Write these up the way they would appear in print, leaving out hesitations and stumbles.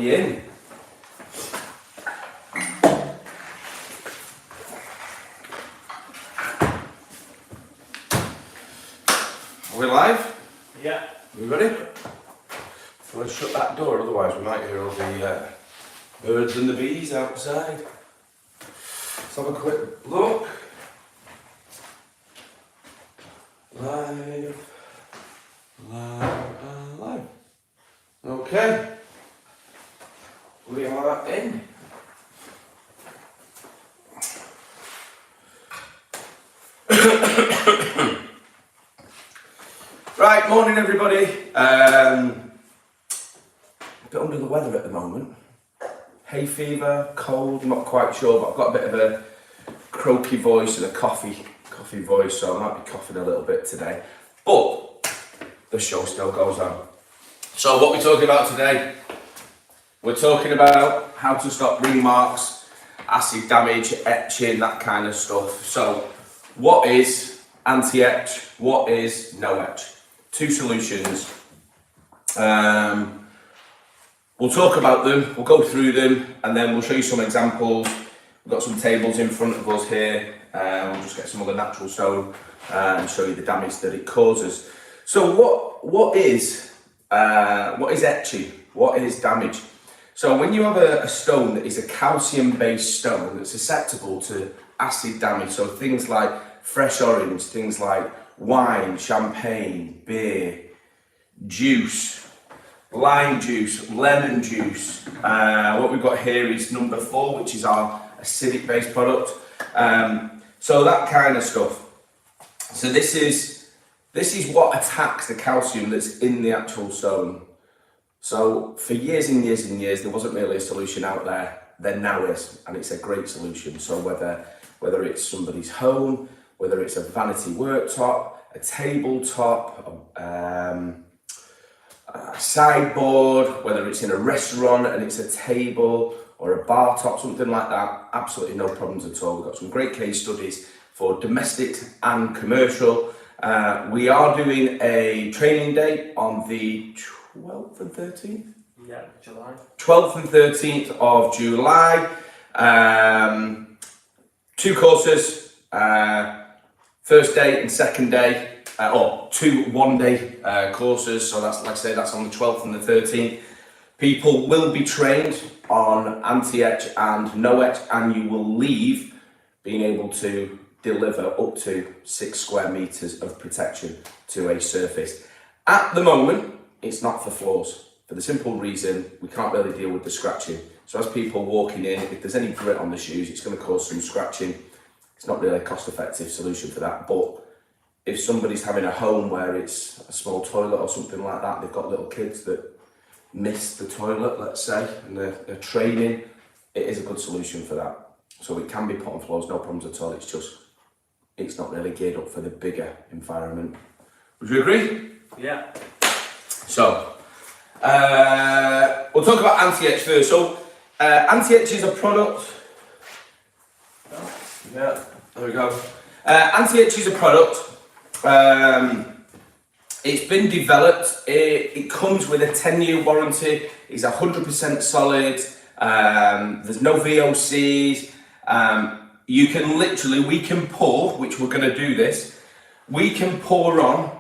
we in? Are we live? Yeah. Are we ready? So let's shut that door, otherwise we might hear all the birds and the bees outside. Let's have a quick look. Live. Okay. We are in. Right, morning everybody. A bit under the weather at the moment. Hay fever, cold, not quite sure, but I've got a bit of a croaky voice and a coffee voice, so I might be coughing a little bit today. But the show still goes on. So what we're talking about today, we're talking about how to stop ring marks, acid damage, etching, that kind of stuff. So what is anti-etch? What is no etch? Two solutions. We'll talk about them, we'll go through them, and then we'll show you some examples. We've got some tables in front of us here. We'll just get some other natural stone and show you the damage that it causes. So what is etching? What is damage? So when you have a stone that is a calcium-based stone that's susceptible to acid damage, so things like fresh orange, things like wine, champagne, beer, juice, lime juice, lemon juice. What we've got here is number 4, which is our acidic-based product. So that kind of stuff. So this is what attacks the calcium that's in the actual stone. So for years and years and years, there wasn't really a solution out there. There now is, and it's a great solution. So whether it's somebody's home, whether it's a vanity worktop, a tabletop, a sideboard, whether it's in a restaurant and it's a table or a bar top, something like that, absolutely no problems at all. We've got some great case studies for domestic and commercial. We are doing a training day on the 12th and 13th? Yeah, July. 12th and 13th of July. 2 courses, first day and second day, or 2 one-day courses. So that's, like I say, that's on the 12th and the 13th. People will be trained on anti-etch and no etch, and you will leave being able to deliver up to 6 square meters of protection to a surface. At the moment, it's not for floors, for the simple reason we can't really deal with the scratching. So as people walking in, if there's any grit on the shoes, it's going to cause some scratching. It's not really a cost-effective solution for that. But if somebody's having a home where it's a small toilet or something like that, they've got little kids that miss the toilet, let's say, and they're training, it is a good solution for that. So it can be put on floors, no problems at all. It's not really geared up for the bigger environment. Would you agree? Yeah. So, we'll talk about anti-etch first. So, anti-etch is a product. Yeah, there we go. Anti-etch is a product. It's been developed. It comes with a 10-year warranty. It's 100% solid. There's no VOCs. You can literally, we can pour, which we're going to do this. We can pour on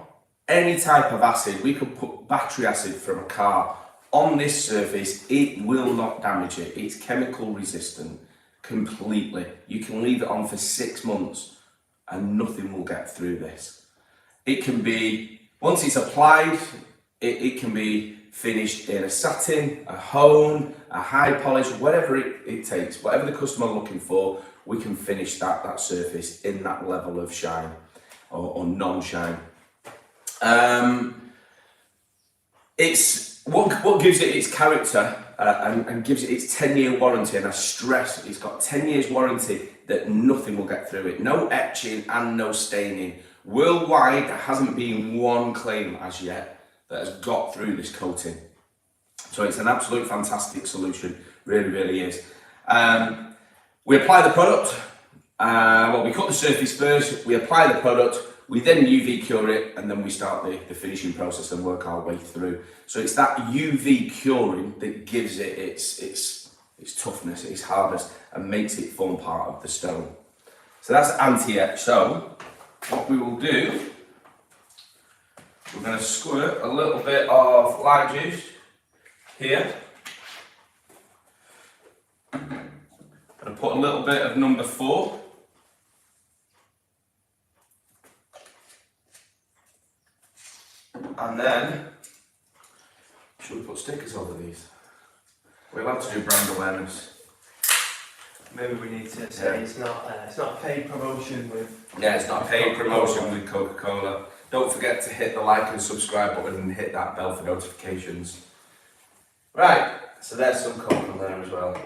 any type of acid. We could put battery acid from a car on this surface. It will not damage it. It's chemical resistant completely. You can leave it on for 6 months and nothing will get through this. It can be, once it's applied, it can be finished in a satin, a hone, a high polish, whatever it takes, whatever the customer looking for, we can finish that surface in that level of shine or non-shine. It's what gives it its character and gives it its 10-year warranty, and I stress it's got 10 years warranty that nothing will get through it. No etching and no staining. Worldwide, there hasn't been one claim as yet that has got through this coating. So it's an absolute fantastic solution, really, really is. We apply the product, we cut the surface first, we apply the product, We then UV cure it, and then we start the finishing process and work our way through. So it's that UV curing that gives it its toughness, its hardness, and makes it form part of the stone. So that's anti-etch. So what we will do, we're going to squirt a little bit of lime juice here. I'm going to put a little bit of number 4. And then, should we put stickers over these? We're allowed to do brand awareness. Maybe we need to say it's not a paid promotion with... Yeah, it's not a paid promotion with Coca-Cola. Don't forget to hit the like and subscribe button and hit that bell for notifications. Right, so there's some Coke on there as well.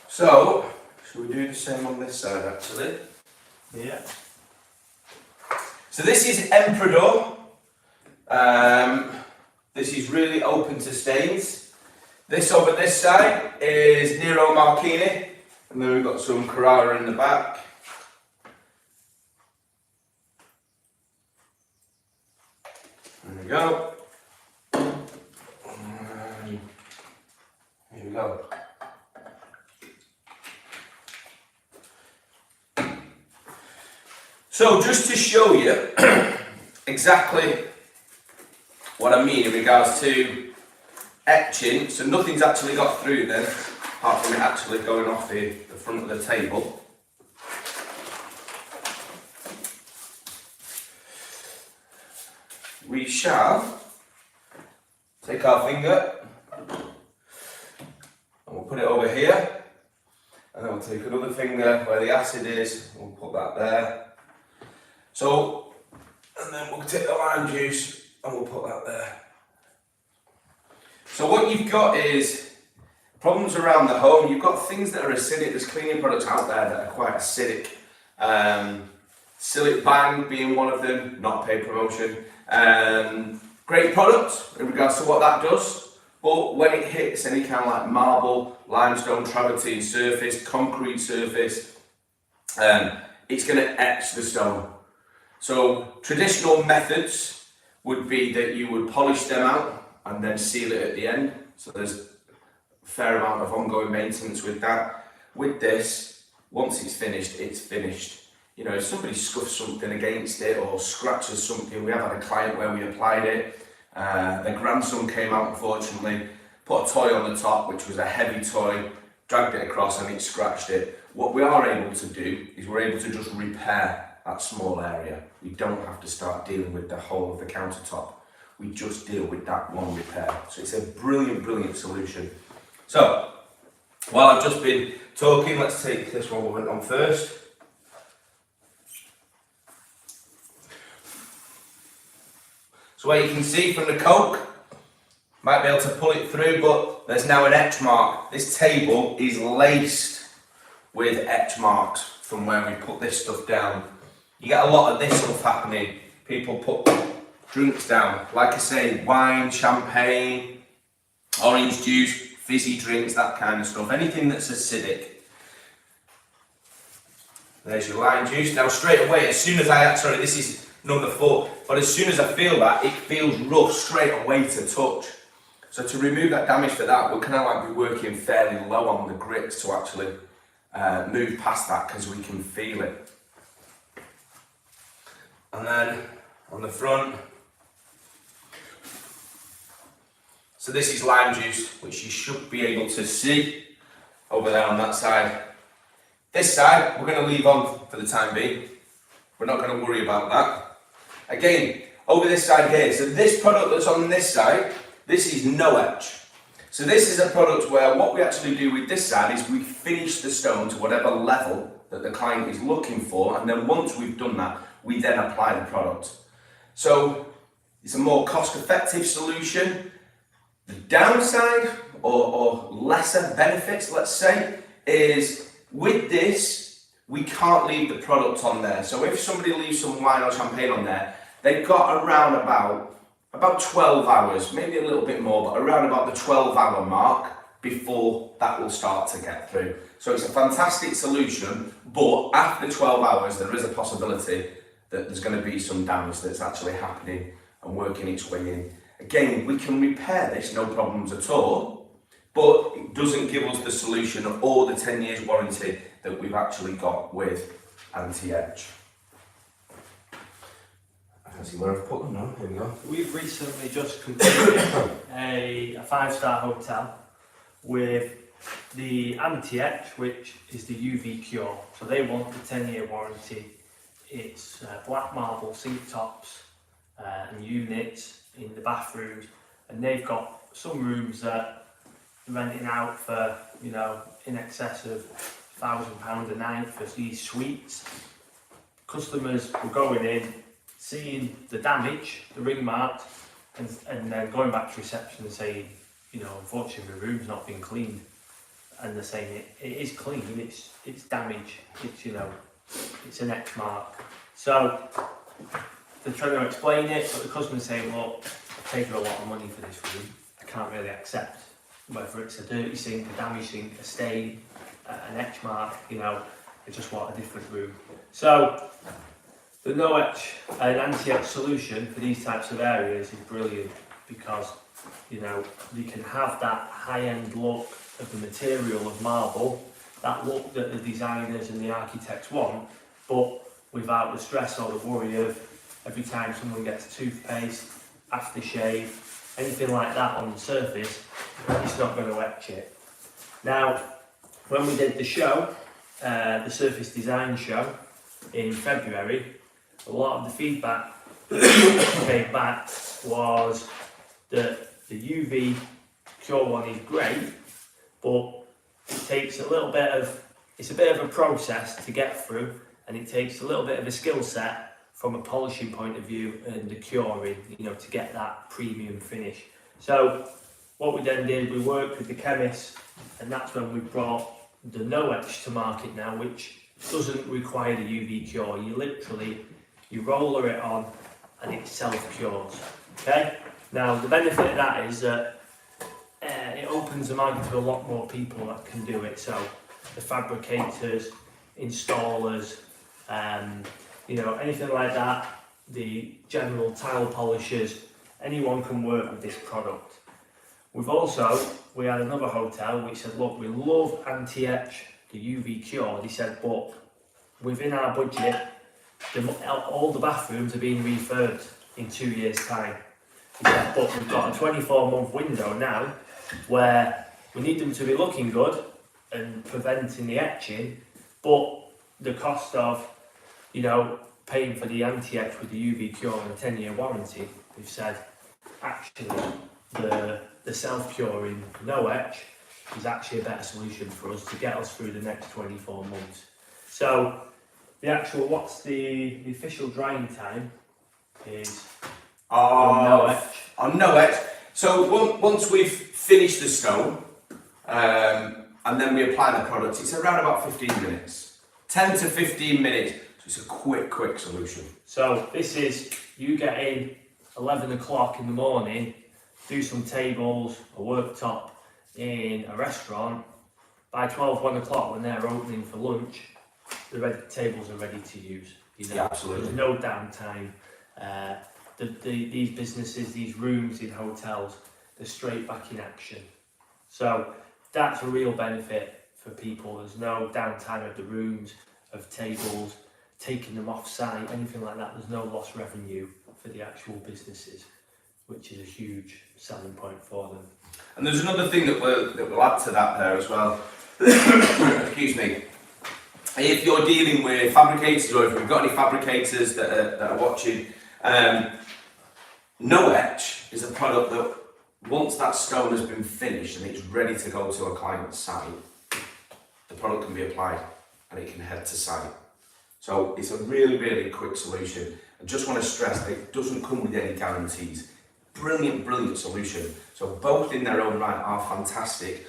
So, should we do the same on this side actually? Yeah. So this is Emperador. This is really open to stains. This over this side is Nero Marchini, and then we've got some Carrara in the back. There we go. Here we go. So just to show you exactly what I mean in regards to etching, so nothing's actually got through then, apart from it actually going off the front of the table. We shall take our finger and we'll put it over here, and then we'll take another finger where the acid is, we'll put that there. So, and then we'll take the lime juice and we'll put that there. So what you've got is problems around the home. You've got things that are acidic. There's cleaning products out there that are quite acidic. Silic Bang being one of them, not a paid promotion. Great product in regards to what that does, but when it hits any kind of like marble, limestone, travertine surface, concrete surface, it's going to etch the stone. So traditional methods would be that you would polish them out and then seal it at the end. So there's a fair amount of ongoing maintenance with that. With this, once it's finished, it's finished. You know, if somebody scuffs something against it or scratches something, we have had a client where we applied it. Their grandson came out, unfortunately, put a toy on the top, which was a heavy toy, dragged it across and it scratched it. What we are able to do is we're able to just repair that small area. We don't have to start dealing with the whole of the countertop. We just deal with that one repair. So it's a brilliant, brilliant solution. So, while I've just been talking, let's take this one we went on first. So where you can see from the Coke, might be able to pull it through, but there's now an etch mark. This table is laced with etch marks from where we put this stuff down. You get a lot of this stuff happening. People put drinks down, like I say, wine, champagne, orange juice, fizzy drinks, that kind of stuff. Anything that's acidic. There's your lime juice. Now straight away, as soon as sorry, this is number 4, but as soon as I feel that, it feels rough straight away to touch. So to remove that damage for that, we're kind of like be working fairly low on the grits to actually move past that because we can feel it. And then on the front, so this is lime juice, which you should be able to see over there on that side. This side, we're going to leave on for the time being. We're not going to worry about that. Again, over this side here, so this product that's on this side, this is No Etch. So this is a product where what we actually do with this side is we finish the stone to whatever level that the client is looking for, and then once we've done that, we then apply the product. So it's a more cost-effective solution. The downside, or lesser benefits, let's say, is with this, we can't leave the product on there. So if somebody leaves some wine or champagne on there, they've got around about 12 hours, maybe a little bit more, but around about the 12-hour mark before that will start to get through. So it's a fantastic solution, but after 12 hours, there is a possibility that there's going to be some damage that's actually happening and working its way in. Again, we can repair this, no problems at all, but it doesn't give us the solution or the 10 years warranty that we've actually got with Anti-Etch. I can see where I've put them now, here we go. We've recently just completed a 5-star hotel with the Anti-Etch, which is the UV cure. So they want the 10-year warranty. It's black marble sink tops and units in the bathrooms, and they've got some rooms that are renting out for, you know, in excess of £1,000 a night for these suites. Customers were going in, seeing the damage, the ring marks, and then going back to reception and saying, you know, unfortunately the room's not been cleaned. And they're saying it is clean, it's damage, it's, you know, it's an X mark. So they're trying to explain it, but the customer's saying, look, I've paid you a lot of money for this room, I can't really accept whether it's a dirty sink, a damaged sink, a stain, an etch mark, you know, I just want a different room. So the No Etch and Anti-Etch solution for these types of areas is brilliant, because, you know, you can have that high-end look of the material of marble, that look that the designers and the architects want, but without the stress or the worry of every time someone gets toothpaste, aftershave, anything like that on the surface, it's not going to etch it. Now, when we did the show, the surface design show in February, a lot of the feedback that came back was that the UV Cure one is great, but it takes a little bit of, it's a bit of a process to get through, and it takes a little bit of a skill set from a polishing point of view and the curing, you know, to get that premium finish. So what we then did, we worked with the chemists, and that's when we brought the No Etch to market now, which doesn't require the UV cure. You literally, you roller it on and it self-cures, okay? Now the benefit of that is that it opens the market to a lot more people that can do it. So the fabricators, installers, you know, anything like that, the general tile polishers, anyone can work with this product. We had another hotel which said, look, we love Anti-Etch, the UV cure. They said, but within our budget, all the bathrooms are being refurbed in 2 years' time. He said, but we've got a 24-month window now where we need them to be looking good and preventing the etching, but the cost of, you know, paying for the Anti-Etch with the UV cure and a 10-year warranty, they've said, actually, the self-curing No Etch is actually a better solution for us to get us through the next 24 months. So the actual, what's the official drying time is on No Etch. On No Etch. So once we've finished the stone, and then we apply the product, it's around about 15 minutes. 10 to 15 minutes. So it's a quick solution. So this is, you get in 11 o'clock in the morning, do some tables, a worktop in a restaurant. By 1 o'clock when they're opening for lunch, the tables are ready to use. You know? Yeah, absolutely. There's no downtime. These businesses, these rooms in hotels, they're straight back in action. So that's a real benefit for people. There's no downtime of the rooms, of tables, taking them off site, anything like that. There's no lost revenue for the actual businesses, which is a huge selling point for them. And there's another thing that we'll add to that there as well. Excuse me. If you're dealing with fabricators, or if we've got any fabricators that are watching, No Etch is a product that once that stone has been finished and it's ready to go to a client's site, the product can be applied and it can head to site. So it's a really quick solution. I just want to stress that it doesn't come with any guarantees. Brilliant solution. So both in their own right are fantastic.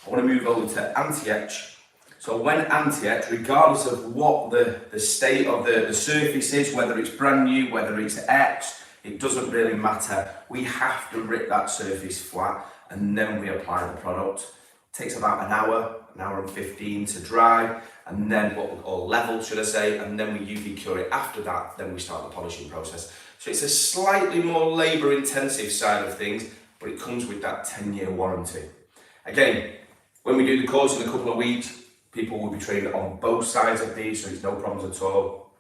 I want to move over to Anti-Etch. So when Anti-Etch, regardless of what the state of the surface is, whether it's brand new, whether it's etched, it doesn't really matter. We have to rip that surface flat and then we apply the product. It takes about an hour an hour and 15 to dry, and then or level should I say, and then we UV cure it after that, then we start the polishing process. So it's a slightly more labour intensive side of things, but it comes with that 10-year warranty. Again, when we do the course in a couple of weeks, people will be trained on both sides of these, so it's no problems at all.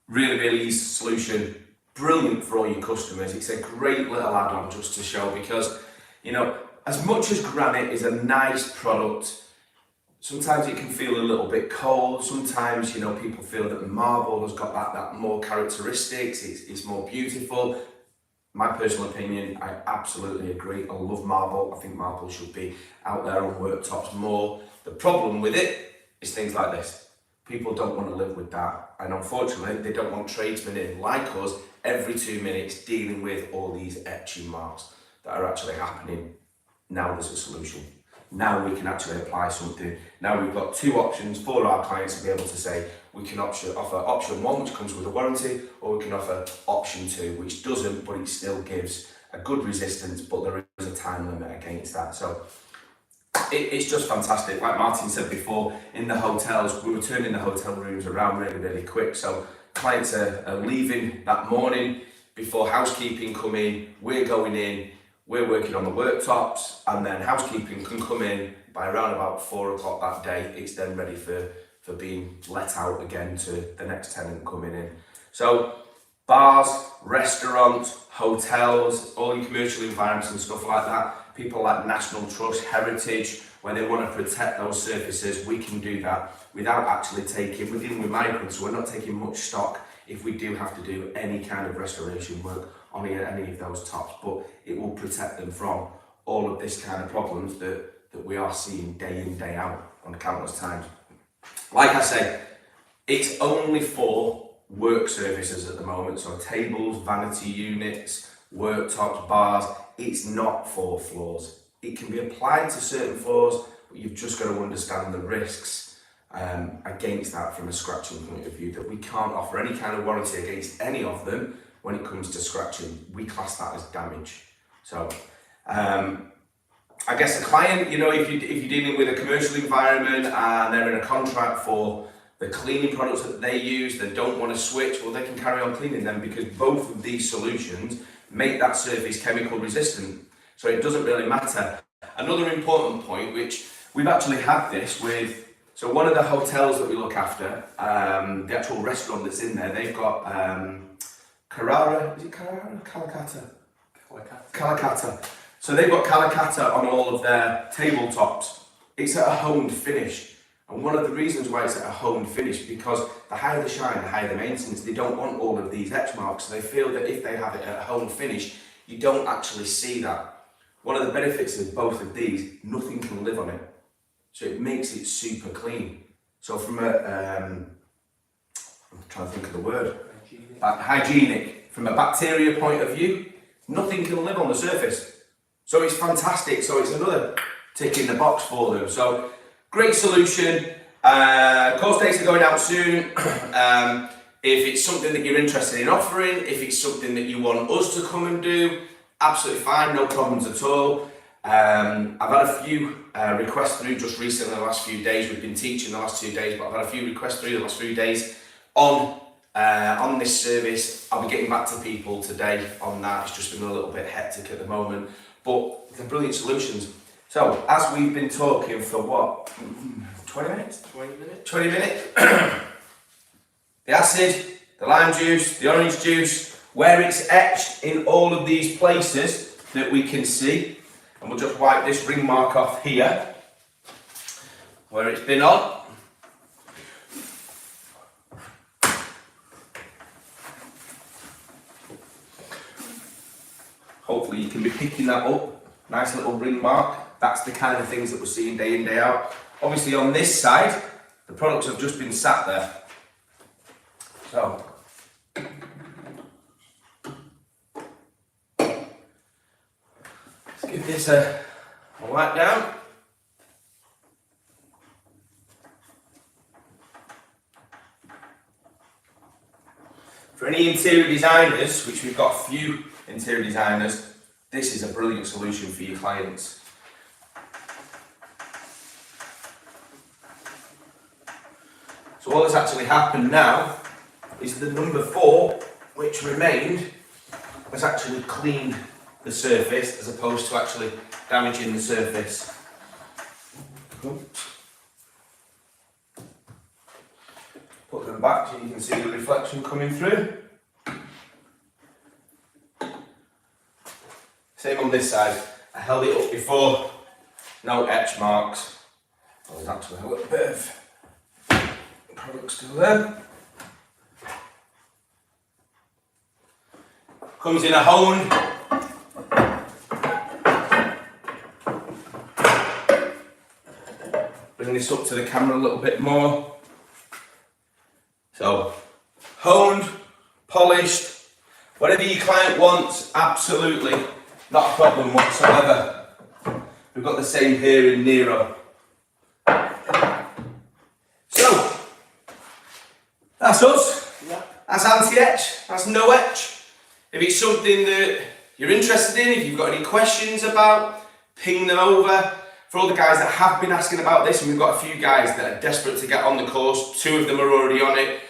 Really, really easy solution, brilliant for all your customers. It's a great little add-on just to show, because, you know, as much as granite is a nice product, sometimes it can feel a little bit cold. Sometimes, you know, people feel that marble has got that more characteristics, it's more beautiful. My personal opinion, I absolutely agree. I love marble. I think marble should be out there on worktops more. The problem with it is things like this. People don't want to live with that, and unfortunately they don't want tradesmen in like us every 2 minutes dealing with all these etching marks that are actually happening. Now there's a solution. Now we can actually apply something. Now we've got two options for our clients to be able to say, we can offer option 1, which comes with a warranty, or we can offer option 2, which doesn't, but it still gives a good resistance, but there is a time limit against that. So it's just fantastic. Like Martin said before, in the hotels, we were turning the hotel rooms around really, really quick. So clients are leaving that morning before housekeeping come in, we're going in, we're working on the worktops, and then housekeeping can come in by around about 4 o'clock that day. It's then ready for being let out again to the next tenant coming in. So bars, restaurants, hotels, all your commercial environments and stuff like that, people like National Trust, Heritage, where they want to protect those surfaces, we can do that without actually we're dealing with microns, so we're not taking much stock if we do have to do any kind of restoration work on any of those tops, but it will protect them from all of this kind of problems that we are seeing day in, day out on countless times. Like I say, it's only for work surfaces at the moment, so tables, vanity units, worktops, bars. It's not for floors. It can be applied to certain floors, but you've just got to understand the risks against that from a scratching point of view, that we can't offer any kind of warranty against any of them when it comes to scratching. We class that as damage. So I guess the client, you know, if you're dealing with a commercial environment and they're in a contract for the cleaning products that they use, they don't want to switch, well, they can carry on cleaning them, because both of these solutions make that surface chemical resistant. So it doesn't really matter. Another important point, which we've actually had this with, so one of the hotels that we look after, the actual restaurant that's in there, they've got Carrara, is it Carrara? Calacatta. So they've got Calacatta on all of their tabletops. It's at a honed finish. And one of the reasons why it's at a honed finish, because the higher the shine, the higher the maintenance. They don't want all of these etch marks. So they feel that if they have it at a honed finish, you don't actually see that. One of the benefits of both of these, nothing can live on it. So it makes it super clean. So from a, I'm trying to think of the word, hygienic, from a bacteria point of view, nothing can live on the surface. So it's fantastic. So it's another tick in the box for them. So great solution. Course dates are going out soon. If it's something that you're interested in offering, if it's something that you want us to come and do, absolutely fine, no problems at all. I've had a few requests through just recently, the last few days. We've been teaching the last 2 days, but I've had a few requests through the last few days on this service. I'll be getting back to people today on that. It's just been a little bit hectic at the moment, but they're brilliant solutions. So, as we've been talking for what, 20 minutes? 20 minutes. 20 minutes. The acid, the lime juice, the orange juice, where it's etched in all of these places that we can see. And we'll just wipe this ring mark off here, where it's been on. Hopefully you can be picking that up. Nice little ring mark. That's the kind of things that we're seeing day in, day out. Obviously on this side, the products have just been sat there. So, let's give this a wipe down. For any interior designers, which we've got a few interior designers, this is a brilliant solution for your clients. So all that's actually happened now is the number 4, which remained, has actually cleaned the surface as opposed to actually damaging the surface. Oops. Put them back so you can see the reflection coming through. Same on this side. I held it up before, no etch marks. Oh, there's actually a little bit of product still there. Comes in a honed. Bring this up to the camera a little bit more. So, honed, polished, whatever your client wants, absolutely not a problem whatsoever. We've got the same here in Nero. So, that's us. Yeah. That's anti-etch, that's no etch. If it's something that you're interested in, if you've got any questions about, ping them over. For all the guys that have been asking about this, and we've got a few guys that are desperate to get on the course, 2 of them are already on it.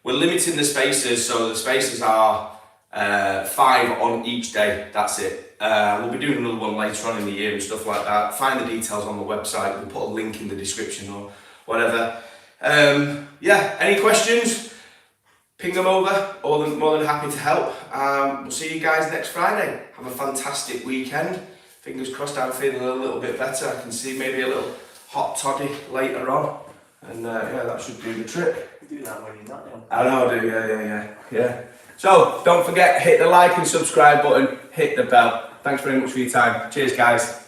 We're limiting the spaces, so the spaces are 5 on each day, that's it. We'll be doing another one later on in the year and stuff like that. Find the details on the website, we'll put a link in the description or whatever. Yeah, any questions? Ping them over, more than happy to help. We'll see you guys next Friday. Have a fantastic weekend. Fingers crossed I'm feeling a little bit better. I can see maybe a little hot toddy later on. And yeah, that should do the trick. You do that when you're not young. I know I do, yeah. So, don't forget, hit the like and subscribe button, hit the bell. Thanks very much for your time. Cheers, guys.